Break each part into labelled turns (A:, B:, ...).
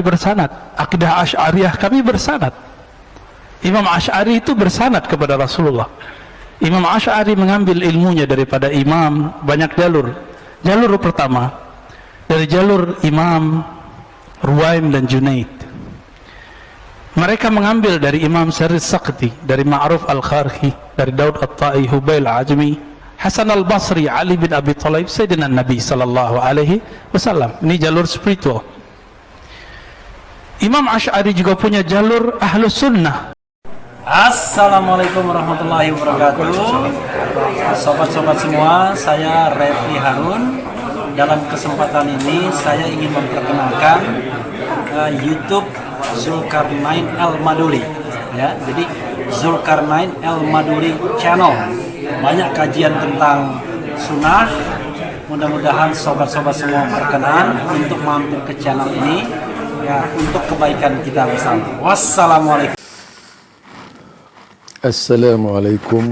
A: bersanad, akidah Asy'ariyah kami bersanad. Imam Asy'ari itu bersanad kepada Rasulullah. Imam Asy'ari mengambil ilmunya daripada imam, banyak jalur. Jalur pertama dari jalur Imam Ruwaim dan Junaid. Mereka mengambil dari Imam Syarif Saqti, dari Ma'ruf Al-Kharhi, dari Daud At-Tai, Hubail Ajmi, Hasan Al-Basri, Ali bin Abi Thalib, Sayyidina Nabi sallallahu alaihi wasallam. Ini jalur spiritual. Imam Asy'ari juga punya jalur Ahlus Sunnah.
B: Assalamualaikum warahmatullahi wabarakatuh. Sobat-sobat semua, saya Refli Harun. Dalam kesempatan ini saya ingin memperkenalkan YouTube Zulkarnain Al-Maduri. Ya, jadi Zulkarnain Al-Maduri Channel. Banyak kajian tentang sunnah. Mudah-mudahan sobat-sobat semua berkenan untuk mampir ke channel ini ya, untuk kebaikan kita bersama. Wassalamualaikum.
C: Assalamualaikum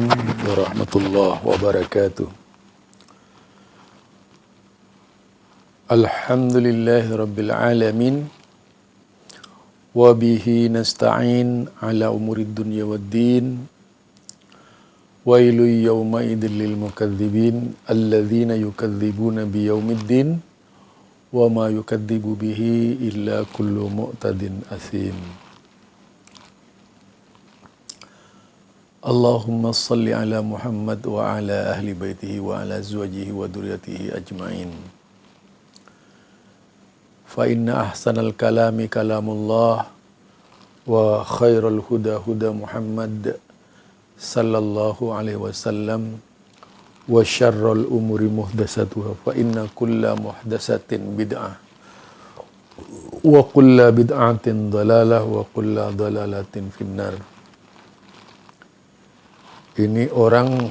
C: warahmatullahi wabarakatuh. Alhamdulillahi rabbil alamin. Wabihi nasta'in ala umurid dunya waddin. Wailu yawma idil lil mukadzibin alladzina yukadzibuna biyaumiddin wa ma yukadzibu bihi illa kullu mu'tadin asim. Allahumma salli ala Muhammad wa ala ahli baitihi wa ala azwajihi wa dzurriyyatihi ajmain. Fa inna ahsanal kalami kalamullah wa khairul huda huda Muhammad sallallahu alaihi wasallam wa syarrul umuri muhdatsatuha fa inna kulla muhdatsatin bid'ah wa kulla bid'atin dhalalah wa kulla dhalalatin finnar. Ini orang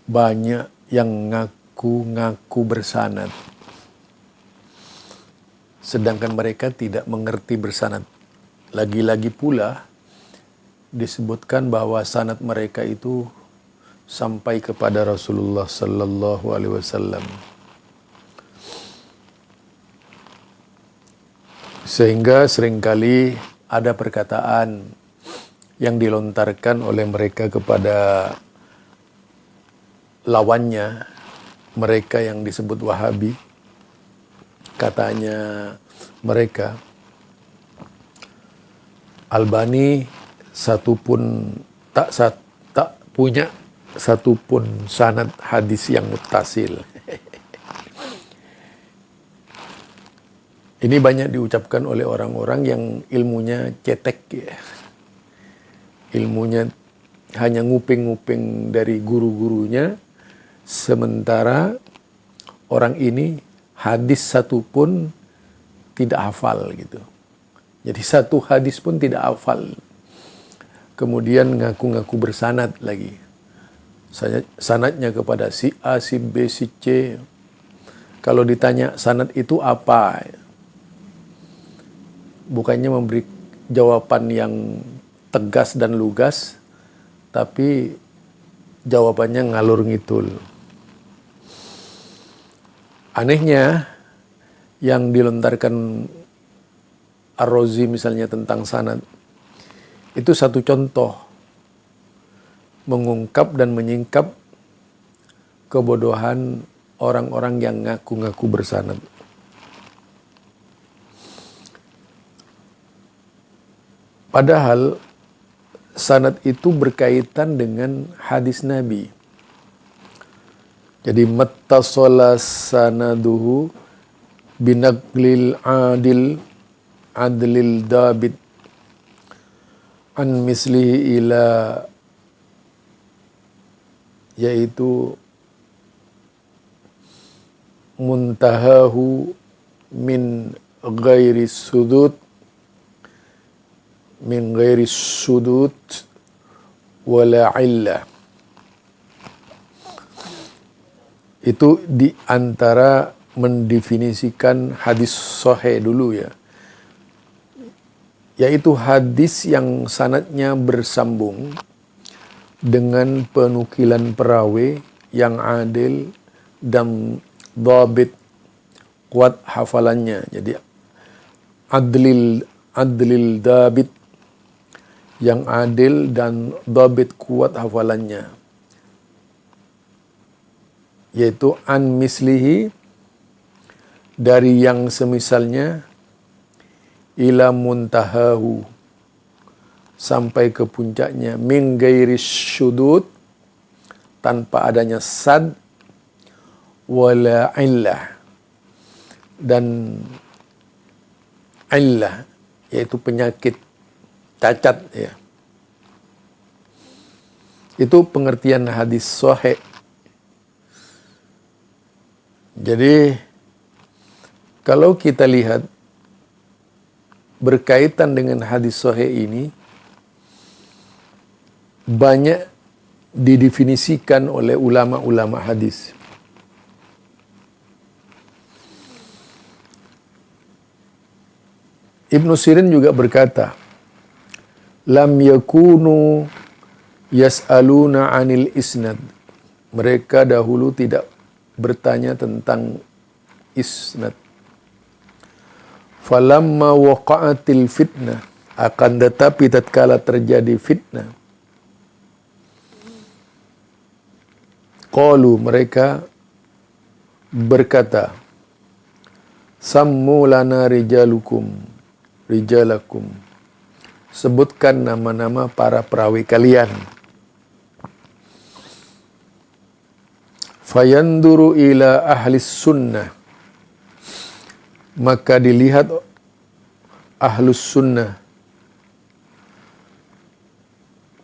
C: banyak yang ngaku bersanad, sedangkan mereka tidak mengerti bersanad. Lagi-lagi pula disebutkan bahwa sanad mereka itu sampai kepada Rasulullah sallallahu alaihi wasallam. Sehingga seringkali ada perkataan yang dilontarkan oleh mereka kepada lawannya, mereka yang disebut Wahabi. Katanya mereka, Albani tak punya satupun sanad hadis yang muttasil. Ini banyak diucapkan oleh orang-orang yang ilmunya cetek ya. Ilmunya hanya nguping-nguping dari guru-gurunya, sementara orang ini hadis satu pun tidak hafal gitu. Jadi satu hadis pun tidak hafal. Kemudian ngaku-ngaku bersanad lagi. Sanadnya kepada si A, si B, si C. Kalau ditanya sanad itu apa? Bukannya memberi jawaban yang tegas dan lugas, tapi jawabannya ngalur ngidul. Anehnya, yang dilontarkan Ar-Razi misalnya tentang sanad, itu satu contoh mengungkap dan menyingkap kebodohan orang-orang yang ngaku-ngaku bersanad. Padahal sanad itu berkaitan dengan hadis Nabi. Jadi mattasala sanaduhu binaglil adlil dabit an mislihi ila, yaitu muntahahu min ghairi sudut wala illah. Itu di antara mendefinisikan hadis sahih dulu ya, yaitu hadis yang sanadnya bersambung dengan penukilan perawi yang adil dan dhabit kuat hafalannya. Jadi adlil dabit, yang adil, dan dabit kuat hafalannya. Yaitu an mislihi, dari yang semisalnya, ila muntahahu, sampai ke puncaknya, min ghairi syudud, tanpa adanya sad, wala illah, dan illah yaitu penyakit cacat, ya. Itu pengertian hadis sahih. Jadi kalau kita lihat berkaitan dengan hadis sahih ini, banyak didefinisikan oleh ulama-ulama hadis. Ibnu Sirin juga berkata, lam yakunu yas'aluna 'anil isnad. Mereka dahulu tidak bertanya tentang isnad. Falamma waqa'atil fitnah, akan tetapi tatkala terjadi fitnah, qalu, mereka berkata, sammu lana rijalakum, sebutkan nama-nama para perawi kalian. Fayanduru ila ahli sunnah, maka dilihat ahlus sunnah.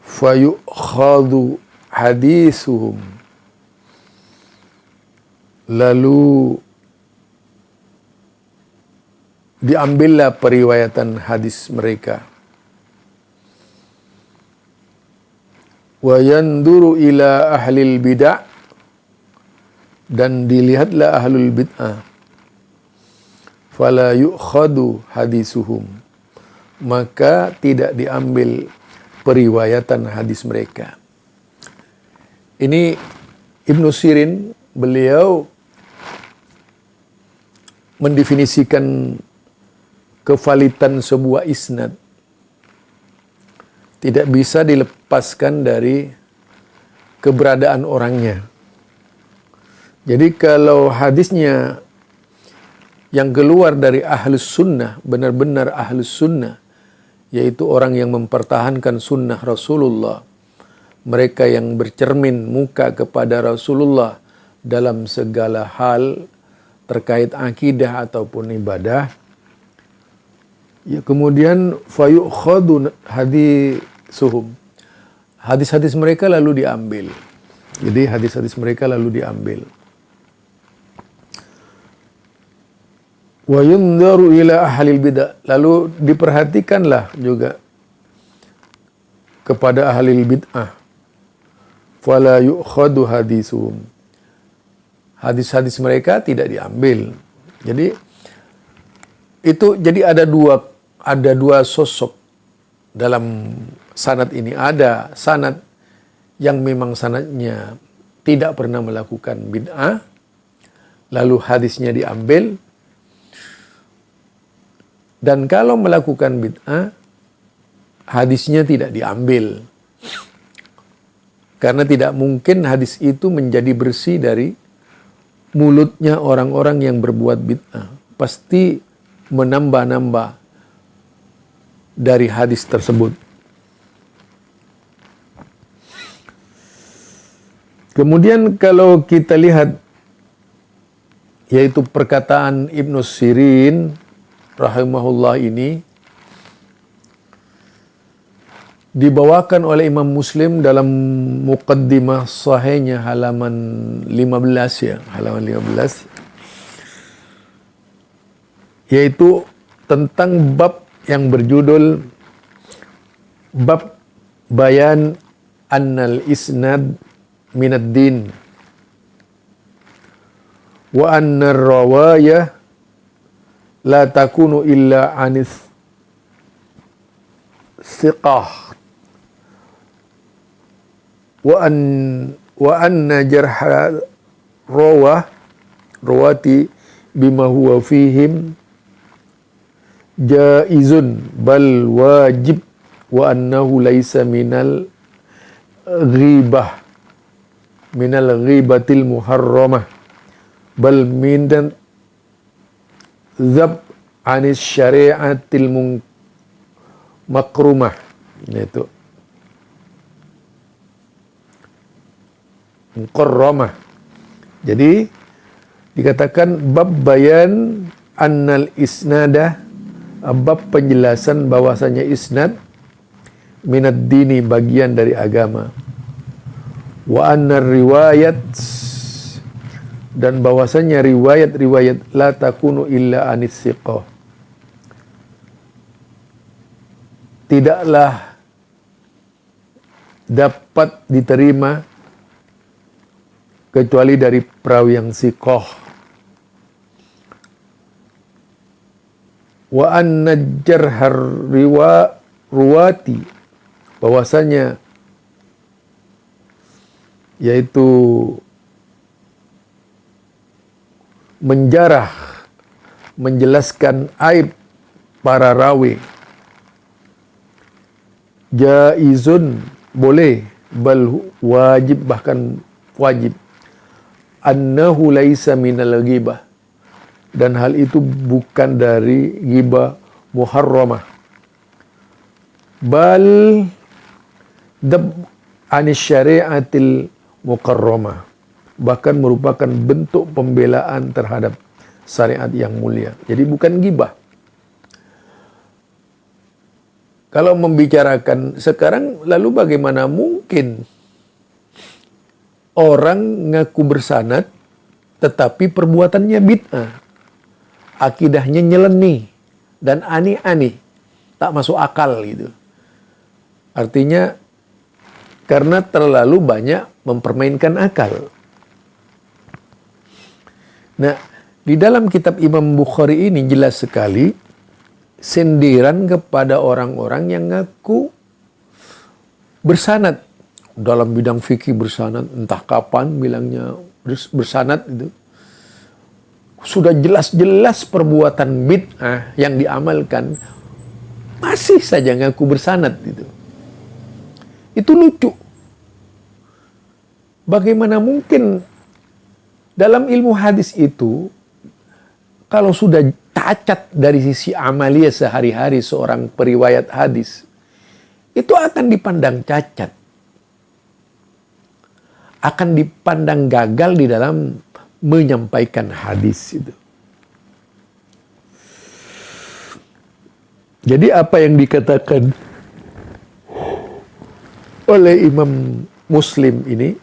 C: Fayukhadhu hadisuhum, lalu diambillah periwayatan hadis mereka. Wa yanduru ila ahlil bid'ah, dan dilihatlah ahlul bid'ah. Fala yu'khadu hadisuhum, maka tidak diambil periwayatan hadis mereka. Ini Ibnu Sirin, beliau mendefinisikan kevalitan sebuah isnad. Tidak bisa dilepaskan dari keberadaan orangnya. Jadi kalau hadisnya yang keluar dari ahlus sunnah, benar-benar ahlus sunnah, yaitu orang yang mempertahankan sunnah Rasulullah, mereka yang bercermin muka kepada Rasulullah dalam segala hal terkait akidah ataupun ibadah, ya, kemudian fayukhadu hadisuhum, hadis-hadis mereka lalu diambil. Jadi hadis-hadis mereka lalu diambil. Wa yunzaru ila ahlil bid'ah, lalu diperhatikanlah juga kepada ahlil bid'ah. Fala yu'khadu hadisuhum, hadis-hadis mereka tidak diambil. Jadi itu, jadi ada dua sosok dalam sanad ini. Ada sanad yang memang sanadnya tidak pernah melakukan bid'ah, lalu hadisnya diambil. Dan kalau melakukan bid'ah, hadisnya tidak diambil. Karena tidak mungkin hadis itu menjadi bersih dari mulutnya orang-orang yang berbuat bid'ah. Pasti menambah-nambah dari hadis tersebut. Kemudian kalau kita lihat, yaitu perkataan Ibnu Sirin rahimahullah ini dibawakan oleh Imam Muslim dalam muqaddimah sahihnya halaman 15, ya, halaman 15, yaitu tentang bab yang berjudul bab bayan annal isnad minad din wa annar rawayah la takunu illa anis thiqah wa anna jarha rawati bima huwa fihim jaizun bal wajib wa annahu laisa minal ghibatil muharramah bal min zab anis syari'atil makrumah. Itu mukarramah. Jadi dikatakan bab bayan annal isnada, bab penjelasan bahwasanya isnad minad dini, bagian dari agama. Wa annar riwayat, dan bahwasanya riwayat-riwayat la takunu illa anis siqah, tidaklah dapat diterima kecuali dari perawi yang siqah. Wa anna jarhar ruwati, bahwasanya yaitu menjarah, menjelaskan aib para rawi, jaizun, boleh, bal wajib, bahkan wajib, annahu laisa minal ghibah, dan hal itu bukan dari ghibah muharramah, bal dab anis syari'atil mukarramah, bahkan merupakan bentuk pembelaan terhadap syariat yang mulia. Jadi bukan ghibah. Kalau membicarakan sekarang, lalu bagaimana mungkin orang ngaku bersanad tetapi perbuatannya bid'ah, akidahnya nyeleneh dan aneh-aneh, tak masuk akal gitu. Artinya karena terlalu banyak mempermainkan akal. Nah, di dalam kitab Imam Bukhari ini jelas sekali sindiran kepada orang-orang yang ngaku bersanad dalam bidang fikih, bersanad entah kapan bilangnya bersanad itu. Sudah jelas-jelas perbuatan bid'ah yang diamalkan, masih saja ngaku bersanad itu. Itu lucu. Bagaimana mungkin dalam ilmu hadis itu, kalau sudah cacat dari sisi amalia sehari-hari seorang periwayat hadis, itu akan dipandang cacat, akan dipandang gagal di dalam menyampaikan hadis itu. Jadi apa yang dikatakan oleh Imam Muslim ini,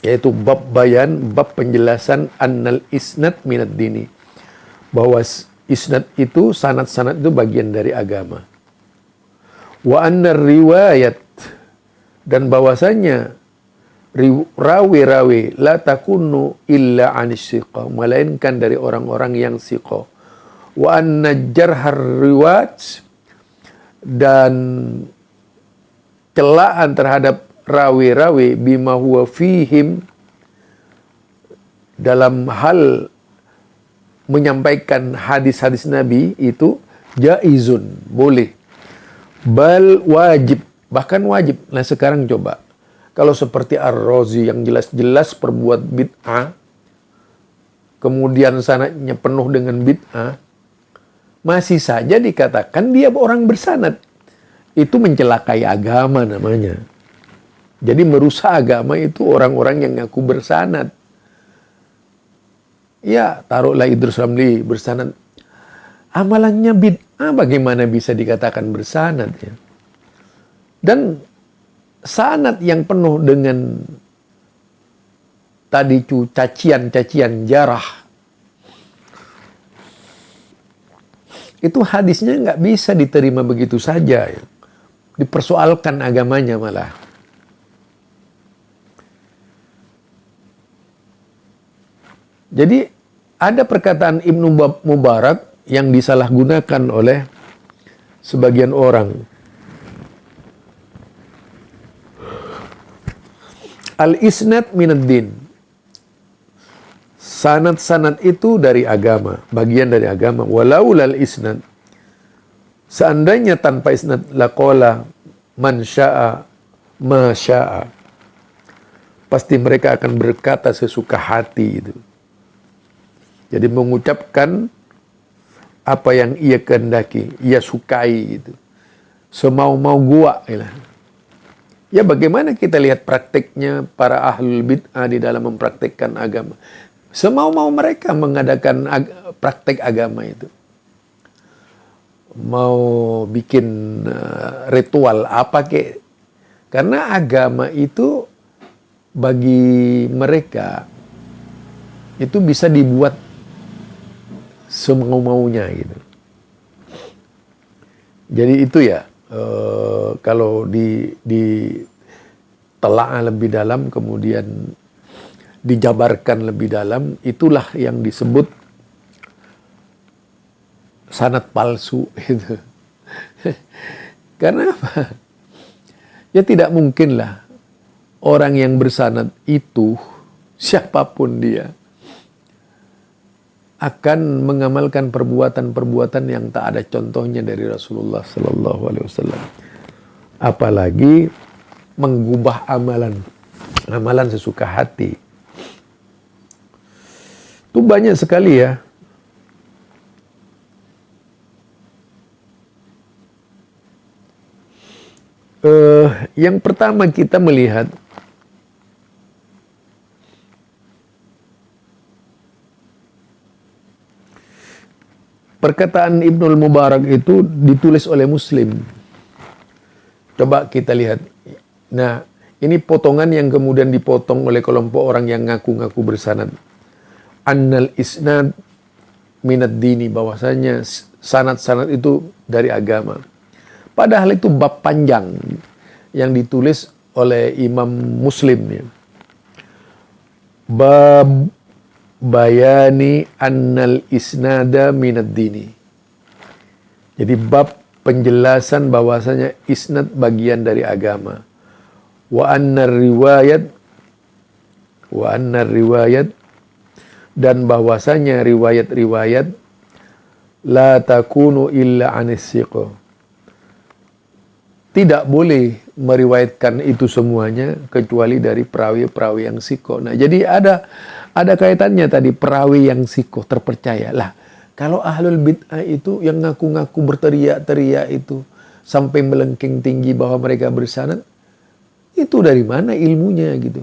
C: yaitu bab bayan, bab penjelasan annal isnad minad dini, bahwa isnad itu, sanad-sanad itu bagian dari agama. Wa annar riwayat, dan bahwasanya rawi-rawi la takunu illa anis siqah, melainkan dari orang-orang yang siqah. Wa anna jarhar riwayat, dan celaan terhadap rawi-rawi bima huwa fihim, dalam hal menyampaikan hadis-hadis Nabi itu jaizun, boleh, bal wajib, bahkan wajib. Nah sekarang coba, kalau seperti Ar-Razi yang jelas-jelas perbuat bid'ah, kemudian sanadnya penuh dengan bid'ah, masih saja dikatakan dia orang bersanad. Itu mencelakai agama namanya. Jadi merusak agama itu orang-orang yang ngaku bersanad. Ya, taruhlah Idrus Ramli bersanad. Amalannya bid'ah, bagaimana bisa dikatakan bersanad ya? Dan sanad yang penuh dengan tadi cacian-cacian jarah, itu hadisnya nggak bisa diterima begitu saja ya. Dipersoalkan agamanya malah. Jadi ada perkataan Ibnu Mubarak yang disalahgunakan oleh sebagian orang. Al-isnad minad din. Sanad-sanad itu dari agama, bagian dari agama. Walaulal isnad, seandainya tanpa isnad, laqala man syaa ma syaa, pasti mereka akan berkata sesuka hati itu. Jadi mengucapkan apa yang ia kehendaki, ia sukai itu. Semau-mau gua. Ya bagaimana kita lihat prakteknya para ahlul bid'ah di dalam mempraktekkan agama. Semau-mau mereka mengadakan praktek agama itu. Mau bikin ritual apa kek. Karena agama itu bagi mereka itu bisa dibuat semau-maunya gitu. Jadi itu ya, kalau ditelaah lebih dalam, kemudian dijabarkan lebih dalam, itulah yang disebut sanad palsu itu. Karena apa? Ya tidak mungkinlah orang yang bersanad itu, siapapun dia, akan mengamalkan perbuatan-perbuatan yang tak ada contohnya dari Rasulullah Sallallahu Alaihi Wasallam. Apalagi mengubah amalan sesuka hati. Itu banyak sekali ya. Yang pertama kita melihat perkataan Ibnul Mubarak itu ditulis oleh Muslim. Coba kita lihat. Nah, ini potongan yang kemudian dipotong oleh kelompok orang yang ngaku-ngaku bersanad. Annal isnad minad dini, bahwasanya sanad-sanad itu dari agama. Padahal itu bab panjang yang ditulis oleh Imam Muslim. Ya. Bab bayani annal isnada minad dini. Jadi bab penjelasan bahwasanya isnad bagian dari agama. Wa annar riwayat dan bahwasanya riwayat-riwayat la takunu illa anis siqah. Tidak boleh meriwayatkan itu semuanya kecuali dari perawi-perawi yang sikoh. Nah, jadi ada kaitannya tadi perawi yang sikoh terpercaya. Lah, kalau ahlul bid'ah itu yang ngaku-ngaku berteriak-teriak itu sampai melengking tinggi bahwa mereka bersanad, itu dari mana ilmunya gitu?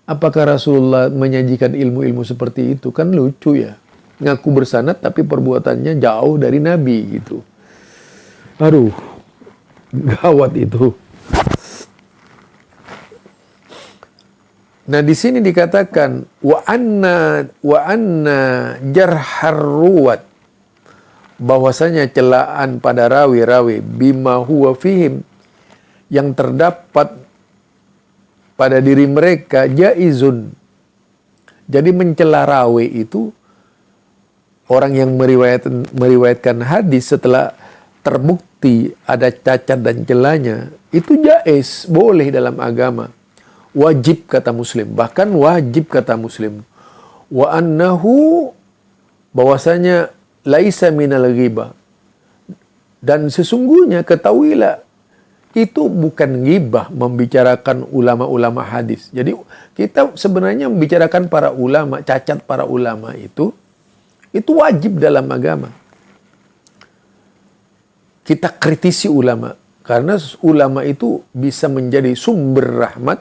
C: Apakah Rasulullah menyajikan ilmu-ilmu seperti itu? Kan lucu ya. Ngaku bersanad tapi perbuatannya jauh dari Nabi gitu. Aduh, gawat itu. Nah, di sini dikatakan wa anna jarhar ruwat, bahwasanya celaan pada rawi-rawi bima huwa fihim, yang terdapat pada diri mereka, jaizun. Jadi mencela rawi itu, orang yang meriwayatkan hadis setelah terbukti ada cacat dan celanya, itu jaiz, boleh dalam agama. Wajib kata Muslim, bahkan wajib kata Muslim. Wa annahu, bahwasanya laisa minal ghibah, dan sesungguhnya ketahuilah itu bukan ghibah membicarakan ulama-ulama hadis. Jadi kita sebenarnya membicarakan para ulama, cacat para ulama itu wajib dalam agama. Kita kritisi ulama, karena ulama itu bisa menjadi sumber rahmat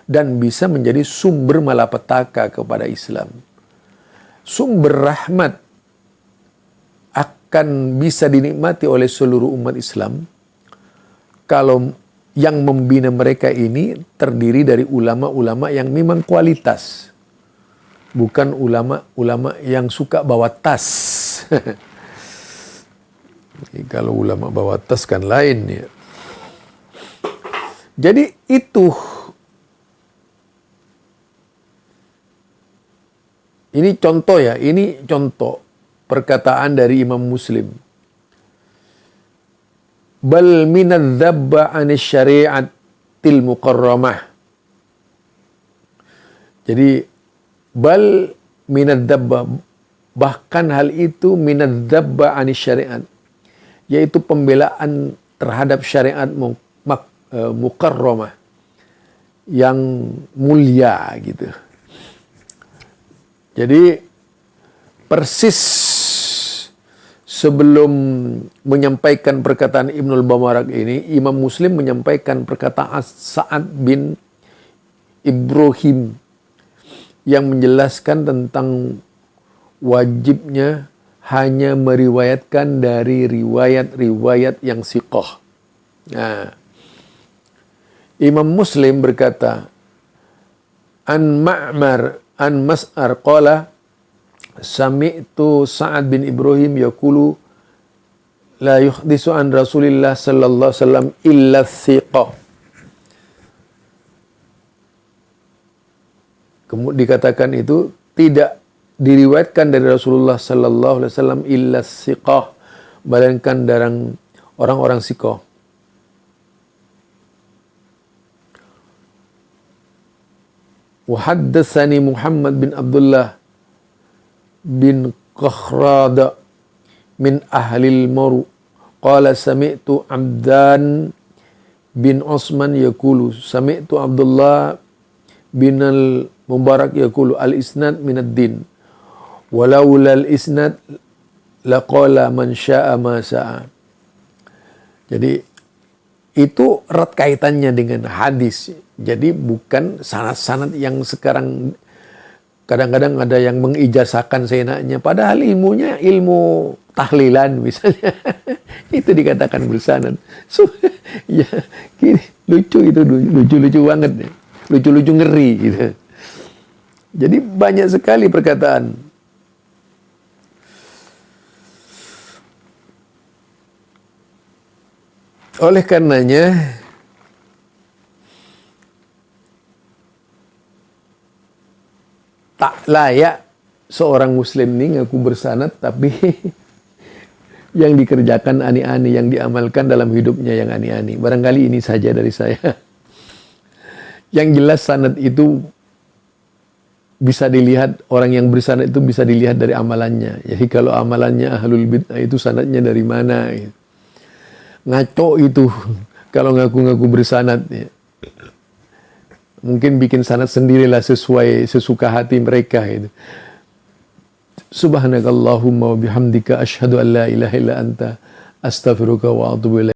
C: dan bisa menjadi sumber malapetaka kepada Islam. Sumber rahmat akan bisa dinikmati oleh seluruh umat Islam kalau yang membina mereka ini terdiri dari ulama-ulama yang memang kualitas, bukan ulama-ulama yang suka bawa tas. Kalau ulama bawa tas kan lain ya. Jadi itu, ini contoh ya, ini contoh perkataan dari Imam Muslim. Bal minadz-dzabba 'anis syari'atil muqarramah. Jadi bal minad dabba, bahkan hal itu minad dabba anis syariat, yaitu pembelaan terhadap syariat mukarramah yang mulia gitu. Jadi persis sebelum menyampaikan perkataan Ibnul Mubarak ini, Imam Muslim menyampaikan perkataan Sa'ad bin Ibrahim yang menjelaskan tentang wajibnya hanya meriwayatkan dari riwayat-riwayat yang siqah. Nah, Imam Muslim berkata, an Ma'mar an Mas'ar qala sami'tu Sa'ad bin Ibrahim yaqulu la yuhdisu an Rasulillah sallallahu alaihi wasallam illa thiqah. Kemudian dikatakan itu tidak diriwayatkan dari Rasulullah sallallahu alaihi wasallam illa thiqah, melainkan dari orang-orang thiqah. Wa haddatsani Muhammad bin Abdullah bin Qakhrada min ahlil maru qala sami'tu Abdan bin Osman yaqulu sami'tu Abdullah bin al-Mubarak yaqulu al-isnad minad din walaula al-isnad laqala man syaa ma syaa. Jadi itu erat kaitannya dengan hadis. Jadi bukan sanad-sanad yang sekarang kadang-kadang ada yang mengijazahkan seenaknya, padahal ilmunya ilmu tahlilan misalnya. Itu dikatakan bersanad. So, ya, lucu itu, lucu-lucu banget. Lucu-lucu ngeri gitu. Jadi banyak sekali perkataan. Oleh karenanya tak layak seorang muslim ini ngaku bersanad tapi yang dikerjakan aneh-aneh, yang diamalkan dalam hidupnya yang aneh-aneh. Barangkali ini saja dari saya. Yang jelas sanad itu bisa dilihat, orang yang bersanad itu bisa dilihat dari amalannya. Jadi kalau amalannya ahlul bid'ah itu sanadnya dari mana? Gitu. Ngaco itu kalau ngaku-ngaku bersanad ya. Mungkin bikin sanad sendirilah sesuai sesuka hati mereka gitu. Subhanakallahumma wa bihamdika asyhadu an la ilaha illa anta astaghfiruka wa atubu ilaik.